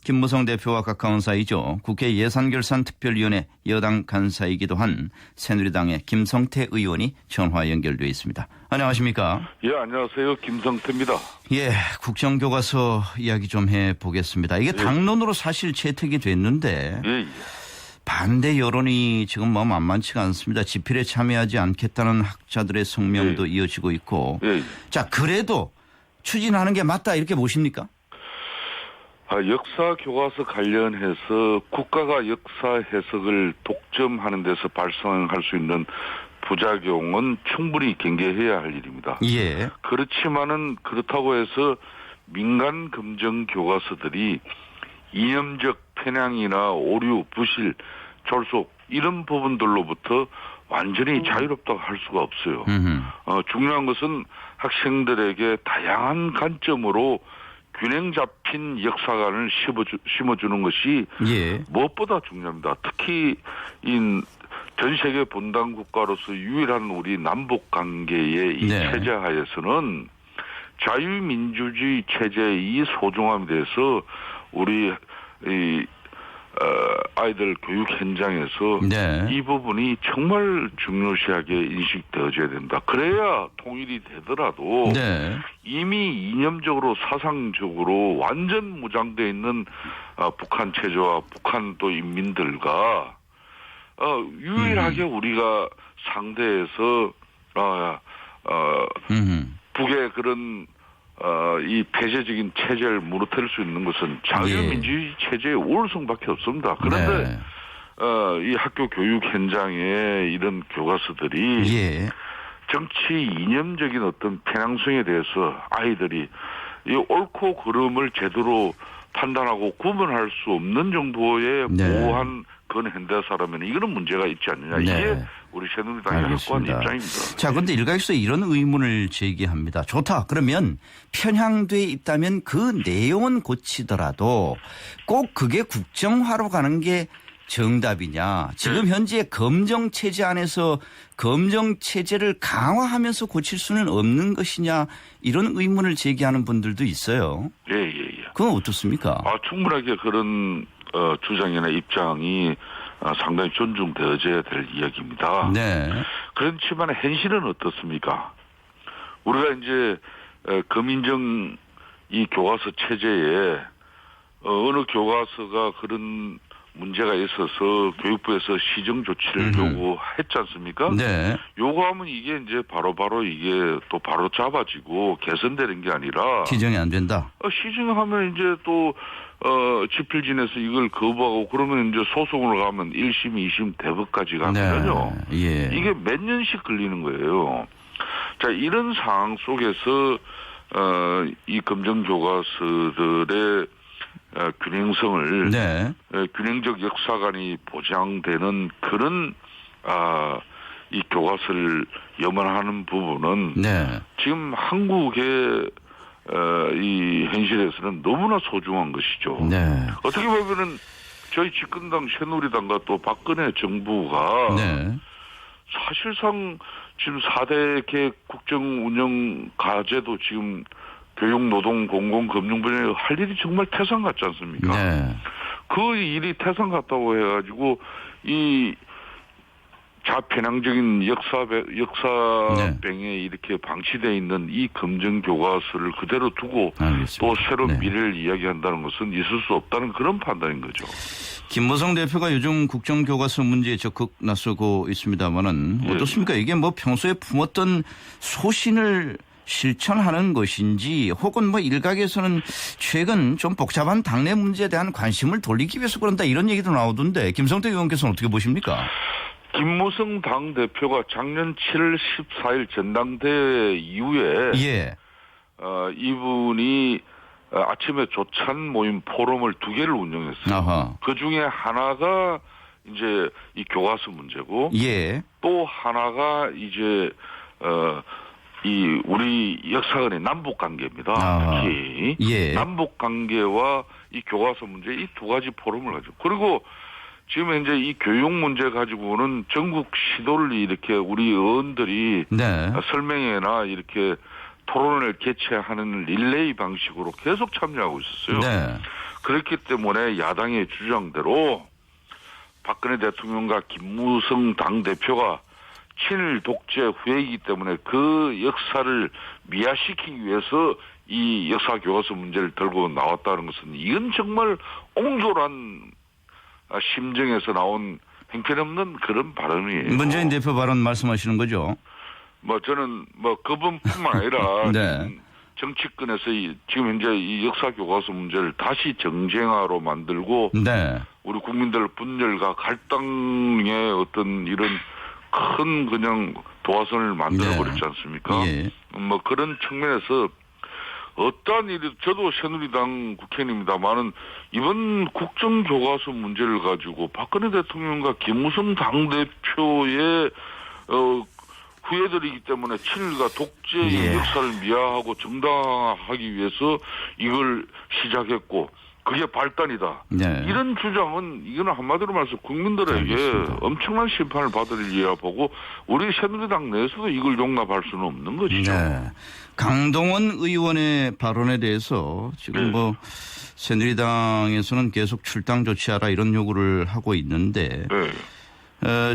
김무성 대표와 가까운 사이죠. 국회 예산결산특별위원회 여당 간사이기도 한 새누리당의 김성태 의원이 전화 연결되어 있습니다. 안녕하십니까? 예, 안녕하세요. 김성태입니다. 예, 국정교과서 이야기 좀 해보겠습니다. 이게 당론으로 사실 채택이 됐는데 반대 여론이 지금 뭐 만만치가 않습니다. 집필에 참여하지 않겠다는 학자들의 성명도 이어지고 있고. 자, 그래도 추진하는 게 맞다 이렇게 보십니까? 역사 교과서 관련해서 국가가 역사 해석을 독점하는 데서 발생할 수 있는 부작용은 충분히 경계해야 할 일입니다. 예. 그렇지만은 그렇다고 해서 민간 검정 교과서들이 이념적 편향이나 오류, 부실, 졸속 이런 부분들로부터 완전히 자유롭다고 할 수가 없어요. 중요한 것은 학생들에게 다양한 관점으로 균형 잡힌 역사관을 심어주는 것이 무엇보다 중요합니다. 특히 전 세계 분단 국가로서 유일한 우리 남북 관계의 이 체제 하에서는 자유민주주의 체제의 이 소중함에 대해서 우리 아이들 교육 현장에서 이 부분이 정말 중요시하게 인식되어져야 된다. 그래야 통일이 되더라도 이미 이념적으로 사상적으로 완전 무장되어 있는 북한 체제와 북한 또 인민들과 유일하게 우리가 상대해서 북의 그런 이 폐쇄적인 체제를 무너뜨릴 수 있는 것은 자유민주주의 체제의 우월성밖에 없습니다. 그런데 이 학교 교육 현장에 이런 교과서들이 정치 이념적인 어떤 편향성에 대해서 아이들이 이 옳고 그름을 제대로 판단하고 구분할 수 없는 정도의 모호한 그건 현대사라면 이거는 문제가 있지 않느냐. 이게 우리 새누리당이 확고한 입장입니다. 자, 그런데 일각에서 이런 의문을 제기합니다. 좋다. 그러면 편향돼 있다면 그 내용은 고치더라도 꼭 그게 국정화로 가는 게 정답이냐. 지금 현재 검정체제 안에서 검정체제를 강화하면서 고칠 수는 없는 것이냐. 이런 의문을 제기하는 분들도 있어요. 그건 어떻습니까? 충분하게 그런 주장이나 입장이 상당히 존중되어져야 될 이야기입니다. 그렇지만 현실은 어떻습니까? 우리가 이제 검인정 이 교과서 체제에 어느 교과서가 그런 문제가 있어서 교육부에서 시정 조치를 요구했지 않습니까? 요구하면 이게 이제 바로 이게 또 바로 잡아지고 개선되는 게 아니라 시정이 안 된다. 시정하면 이제 또 집필진에서 이걸 거부하고 그러면 이제 소송을 가면 1심, 2심, 대법까지 가면요. 이게 몇 년씩 걸리는 거예요. 자, 이런 상황 속에서 이 검정 교과서들의 균형성을 균형적 역사관이 보장되는 그런 이 교과서를 염원하는 부분은 지금 한국의 이 현실에서는 너무나 소중한 것이죠. 어떻게 보면은 저희 집권당 새누리당과 또 박근혜 정부가 사실상 지금 4대 계획 국정 운영 과제도 지금 교육, 노동, 공공, 금융 분야에 할 일이 정말 태산 같지 않습니까? 그 일이 태산 같다고 해가지고 이 자편향적인 역사병에 이렇게 방치되어 있는 이 검정 교과서를 그대로 두고 또 새로운 미래를 이야기한다는 것은 있을 수 없다는 그런 판단인 거죠. 김무성 대표가 요즘 국정교과서 문제에 적극 나서고 있습니다만은 어떻습니까? 이게 뭐 평소에 품었던 소신을 실천하는 것인지 혹은 뭐 일각에서는 최근 좀 복잡한 당내 문제에 대한 관심을 돌리기 위해서 그런다 이런 얘기도 나오던데 김성태 의원께서는 어떻게 보십니까? 김무성 당대표가 작년 7월 14일 전당대회 이후에 이분이 아침에 조찬 모임 포럼을 2개를 운영했어요. 그중에 하나가 이제 이 교과서 문제고 또 하나가 이제 이 우리 역사관의 남북 관계입니다. 특히 남북 관계와 이 교과서 문제 이 2가지 포럼을 가지고 그리고 지금 이제 이 교육 문제 가지고는 전국 시도를 이렇게 우리 의원들이 설명회나 이렇게 토론을 개최하는 릴레이 방식으로 계속 참여하고 있었어요. 그렇기 때문에 야당의 주장대로 박근혜 대통령과 김무성 당대표가 친일 독재 후예이기 때문에 그 역사를 미화시키기 위해서 이 역사 교과서 문제를 들고 나왔다는 것은 이건 정말 옹졸한 심정에서 나온 형편없는 그런 발언이에요. 문재인 대표 발언 말씀하시는 거죠? 뭐 저는 뭐 그분뿐만 아니라 네. 정치권에서 지금 현재 이 역사 교과서 문제를 다시 정쟁화로 만들고 네. 우리 국민들 분열과 갈등의 어떤 이런 큰 그냥 도화선을 만들어 버렸지 않습니까? 예. 뭐 그런 측면에서 어떠한 일이 저도 새누리당 국회의원입니다만은 이번 국정교과서 문제를 가지고 박근혜 대통령과 김무성 당대표의 후예들이기 때문에 친일과 독재의 예. 역사를 미화하고 정당화하기 위해서 이걸 시작했고 그게 발단이다. 네. 이런 주장은 이거는 한마디로 말해서 국민들에게 알겠습니다. 엄청난 심판을 받으리라 보고 우리 새누리당 내에서도 이걸 용납할 수는 없는 것이죠. 네. 강동원 의원의 발언에 대해서 지금 네. 뭐 새누리당에서는 계속 출당 조치하라 이런 요구를 하고 있는데 네.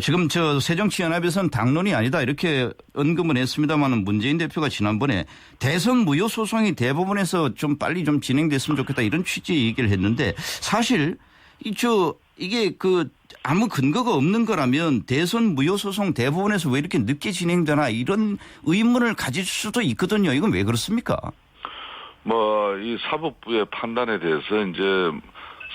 지금 저 새정치연합에서는 당론이 아니다 이렇게 언급은 했습니다만 문재인 대표가 지난번에 대선 무효 소송이 대법원에서 좀 빨리 좀 진행됐으면 좋겠다 이런 취지의 얘기를 했는데 사실 이게 아무 근거가 없는 거라면 대선 무효 소송 대법원에서 왜 이렇게 늦게 진행되나 이런 의문을 가질 수도 있거든요. 이건 왜 그렇습니까? 뭐 이 사법부의 판단에 대해서 이제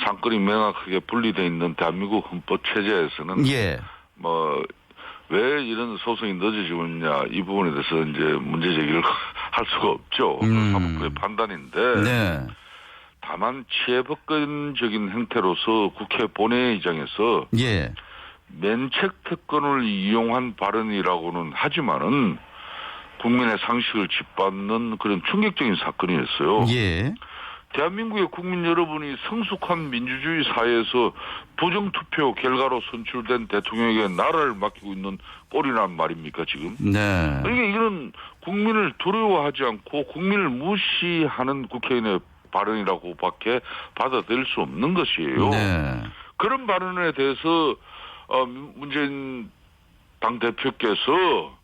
상권이 명확하게 분리되어 있는 대한민국 헌법 체제에서는 예. 뭐 왜 이런 소송이 늦어지고 있냐 이 부분에 대해서 이제 문제 제기를 할 수가 없죠. 사법부의 판단인데 네. 다만 치해법권적인 형태로서 국회 본회의장에서 예. 면책 특권을 이용한 발언이라고는 하지만은 국민의 상식을 짓밟는 그런 충격적인 사건이었어요. 예. 대한민국의 국민 여러분이 성숙한 민주주의 사회에서 부정투표 결과로 선출된 대통령에게 나라를 맡기고 있는 꼴이란 말입니까 지금? 네. 그러니까 이거는 국민을 두려워하지 않고 국민을 무시하는 국회의원의 발언이라고밖에 받아들일 수 없는 것이에요. 네. 그런 발언에 대해서 문재인 당대표께서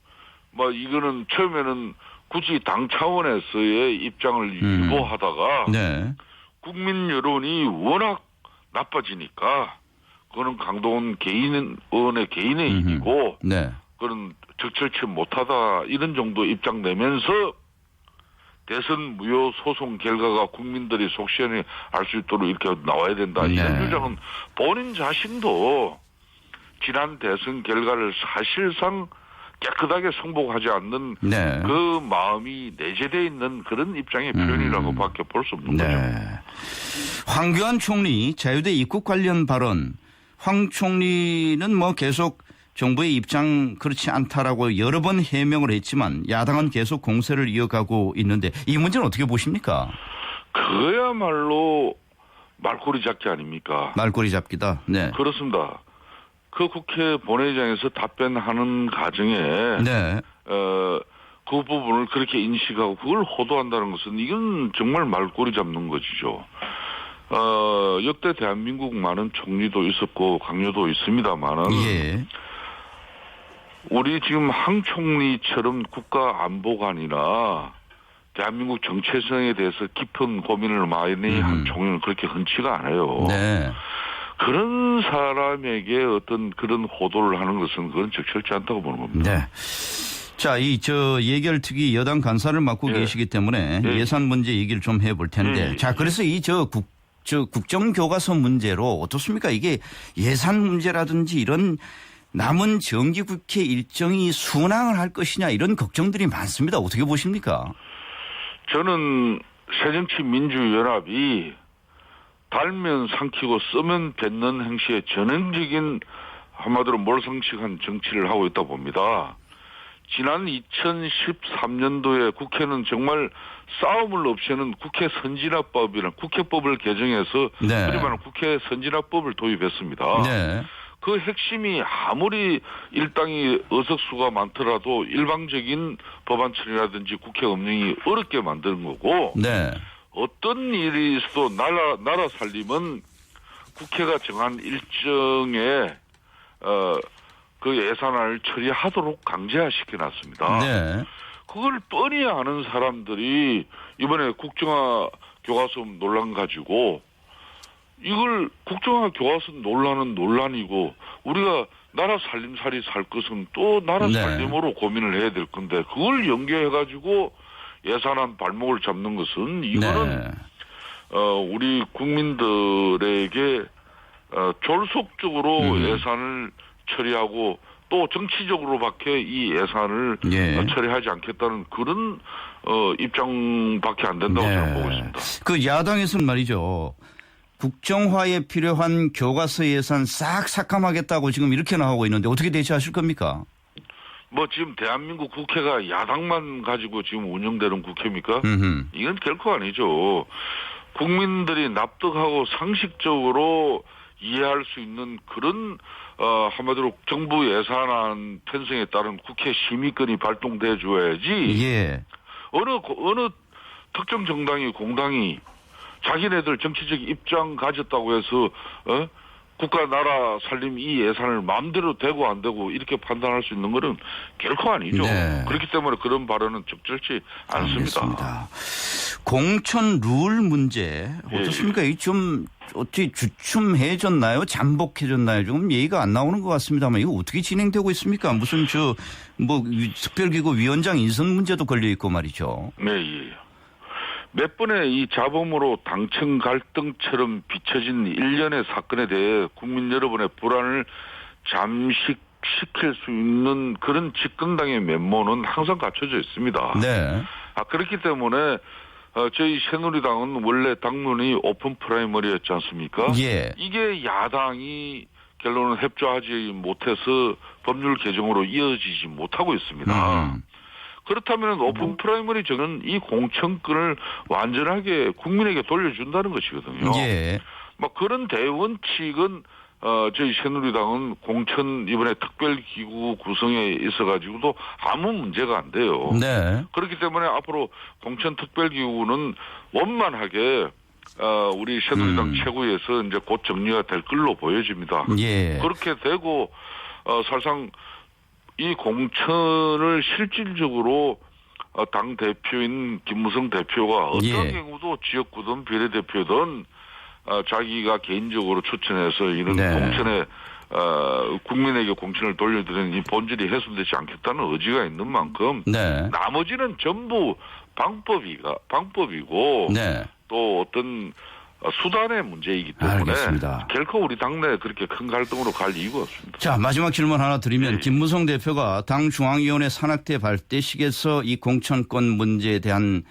뭐 이거는 처음에는 굳이 당 차원에서의 입장을 유보하다가 네. 국민 여론이 워낙 나빠지니까 그거는 강동원 의원의 개인의 일이고 네. 그런 적절치 못하다 이런 정도 입장 내면서 대선 무효 소송 결과가 국민들이 속 시원히 알 수 있도록 이렇게 나와야 된다. 네. 이런 주장은 본인 자신도 지난 대선 결과를 사실상 깨끗하게 승복하지 않는 네. 그 마음이 내재되어 있는 그런 입장의 표현이라고밖에 볼 수 없는 네. 거죠. 황교안 총리 자유대 입국 관련 발언. 황 총리는 뭐 계속 정부의 입장 그렇지 않다라고 여러 번 해명을 했지만 야당은 계속 공세를 이어가고 있는데 이 문제는 어떻게 보십니까? 그야말로 말꼬리 잡기 아닙니까? 말꼬리 잡기다. 네. 그렇습니다. 그 국회 본회의장에서 답변하는 과정에 네. 그 부분을 그렇게 인식하고 그걸 호도한다는 것은 이건 정말 말꼬리 잡는 것이죠. 역대 대한민국 많은 총리도 있었고 강요도 있습니다만은 예. 우리 지금 황 총리처럼 국가안보관이나 대한민국 정체성에 대해서 깊은 고민을 많이 한 총리는 그렇게 흔치가 않아요. 네. 그런 사람에게 어떤 그런 호도를 하는 것은 그건 적절치 않다고 보는 겁니다. 네. 자, 예결특위 여당 간사를 맡고 예. 계시기 때문에 예. 예산 문제 얘기를 좀 해볼 텐데. 예. 자, 그래서 국정교과서 문제로 어떻습니까? 이게 예산 문제라든지 이런 남은 정기국회 일정이 순항을 할 것이냐 이런 걱정들이 많습니다. 어떻게 보십니까? 저는 새정치민주연합이 달면 삼키고 쓰면 뱉는 행시에 전형적인 한마디로 몰상식한 정치를 하고 있다 봅니다. 지난 2013년도에 국회는 정말 싸움을 없애는 국회 선진화법이라는 국회법을 개정해서 네. 그리 말하면 국회 선진화법을 도입했습니다. 네. 그 핵심이 아무리 일당이 의석수가 많더라도 일방적인 법안 처리라든지 국회 운영이 어렵게 만드는 거고 네. 어떤 일이 있어도 나라 살림은 국회가 정한 일정에 그 예산안을 처리하도록 강제화시켜놨습니다. 네. 그걸 뻔히 아는 사람들이 이번에 국정화 교과서 논란 가지고 이걸 국정화 교과서 논란은 논란이고 우리가 나라 살림살이 살 것은 또 나라 네. 살림으로 고민을 해야 될 건데 그걸 연계해가지고 예산안 발목을 잡는 것은 이거는 네. 우리 국민들에게 졸속적으로 예산을 처리하고 또 정치적으로밖에 이 예산을 예. 처리하지 않겠다는 그런 입장밖에 안 된다고 네. 저는 보고 있습니다. 그 야당에서는 말이죠. 국정화에 필요한 교과서 예산 싹 삭감하겠다고 지금 이렇게 나오고 있는데 어떻게 대처하실 겁니까? 뭐 지금 대한민국 국회가 야당만 가지고 지금 운영되는 국회입니까? 이건 결코 아니죠. 국민들이 납득하고 상식적으로 이해할 수 있는 그런 한마디로 정부 예산안 편성에 따른 국회 심의권이 발동돼 줘야지. 예. 어느 특정 정당이 공당이 자기네들 정치적 입장 가졌다고 해서 국가 나라 살림 이 예산을 마음대로 되고 안 되고 이렇게 판단할 수 있는 것은 결코 아니죠. 네. 그렇기 때문에 그런 발언은 적절치 않습니다. 알겠습니다. 공천 룰 문제 어떻습니까? 이 좀 어떻게 주춤해졌나요? 잠복해졌나요? 좀 얘기가 안 나오는 것 같습니다만 이거 어떻게 진행되고 있습니까? 무슨 특별기구 위원장 인선 문제도 걸려 있고 말이죠. 네, 예. 몇 번의 이 자범으로 당청 갈등처럼 비춰진 일련의 사건에 대해 국민 여러분의 불안을 잠식시킬 수 있는 그런 집권당의 면모는 항상 갖춰져 있습니다. 네. 그렇기 때문에 저희 새누리당은 원래 당론이 오픈 프라이머리였지 않습니까? 예. 이게 야당이 결론은 협조하지 못해서 법률 개정으로 이어지지 못하고 있습니다. 그렇다면 오픈 프라이머리 저는 이 공천권을 완전하게 국민에게 돌려준다는 것이거든요. 예. 뭐 그런 대원칙은 저희 새누리당은 공천 이번에 특별기구 구성에 있어가지고도 아무 문제가 안 돼요. 네. 그렇기 때문에 앞으로 공천 특별기구는 원만하게 우리 새누리당 최고위에서 이제 곧 정리가 될 걸로 보여집니다. 예. 그렇게 되고 사실상 이 공천을 실질적으로 당 대표인 김무성 대표가 어떤 예. 경우도 지역구든 비례대표든 자기가 개인적으로 추천해서 이런 네. 공천에 국민에게 공천을 돌려드리는 이 본질이 훼손되지 않겠다는 의지가 있는 만큼 네. 나머지는 전부 방법이고 네. 또 어떤 수단의 문제이기 때문에 알겠습니다. 결코 우리 당내에 그렇게 큰 갈등으로 갈 이유가 없습니다. 자, 마지막 질문 하나 드리면 네. 김무성 대표가 당 중앙위원회 산악회 발대식에서 이 공천권 문제에 대한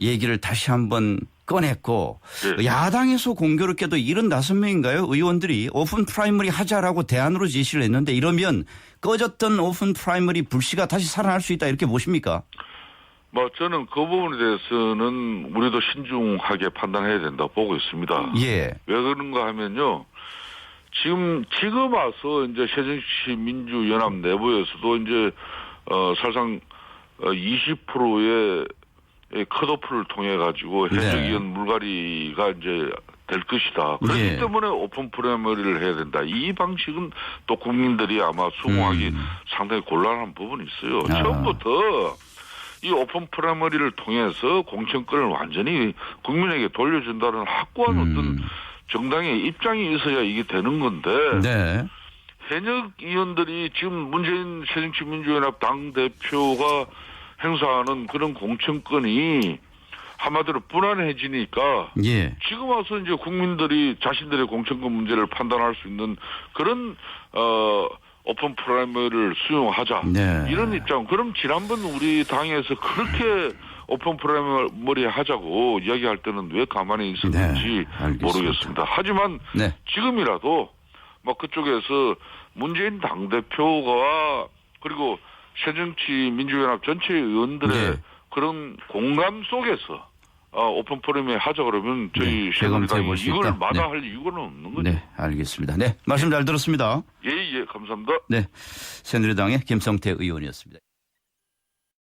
얘기를 다시 한번 꺼냈고 네. 야당에서 공교롭게도 75명인가요? 의원들이 오픈 프라이머리 하자라고 대안으로 제시를 했는데 이러면 꺼졌던 오픈 프라이머리 불씨가 다시 살아날 수 있다 이렇게 보십니까? 뭐 저는 그 부분에 대해서는 우리도 신중하게 판단해야 된다고 보고 있습니다. 예. 왜 그런가 하면요. 지금 와서 이제 새정치민주연합 내부에서도 이제 사실상 20%의 컷오프를 통해 가지고 현역의원 물갈이가 이제 될 것이다. 그렇기 예. 때문에 오픈 프라이머리를 해야 된다. 이 방식은 또 국민들이 아마 수긍하기 상당히 곤란한 부분이 있어요. 처음부터 이 오픈 프라이머리를 통해서 공천권을 완전히 국민에게 돌려준다는 확고한 어떤 정당의 입장이 있어야 이게 되는 건데 네. 현역 의원들이 지금 문재인 새정치민주연합 당대표가 행사하는 그런 공천권이 한마디로 불안해지니까 예. 지금 와서 이제 국민들이 자신들의 공천권 문제를 판단할 수 있는 그런 오픈 프라이머리를 수용하자. 네. 이런 입장. 그럼 지난번 우리 당에서 그렇게 오픈 프라이머리 하자고 이야기할 때는 왜 가만히 있었는지 네, 모르겠습니다. 하지만 네. 지금이라도 뭐 그쪽에서 문재인 당대표가 그리고 새정치민주연합 전체 의원들의 네. 그런 공감 속에서 오픈 프라이머리 하자 그러면 저희 재검토해 새누리당이 볼 수 이걸 있다. 마다할 이유는 없는 거죠. 네, 알겠습니다. 네, 말씀 잘 들었습니다. 예, 감사합니다. 네, 새누리당의 김성태 의원이었습니다.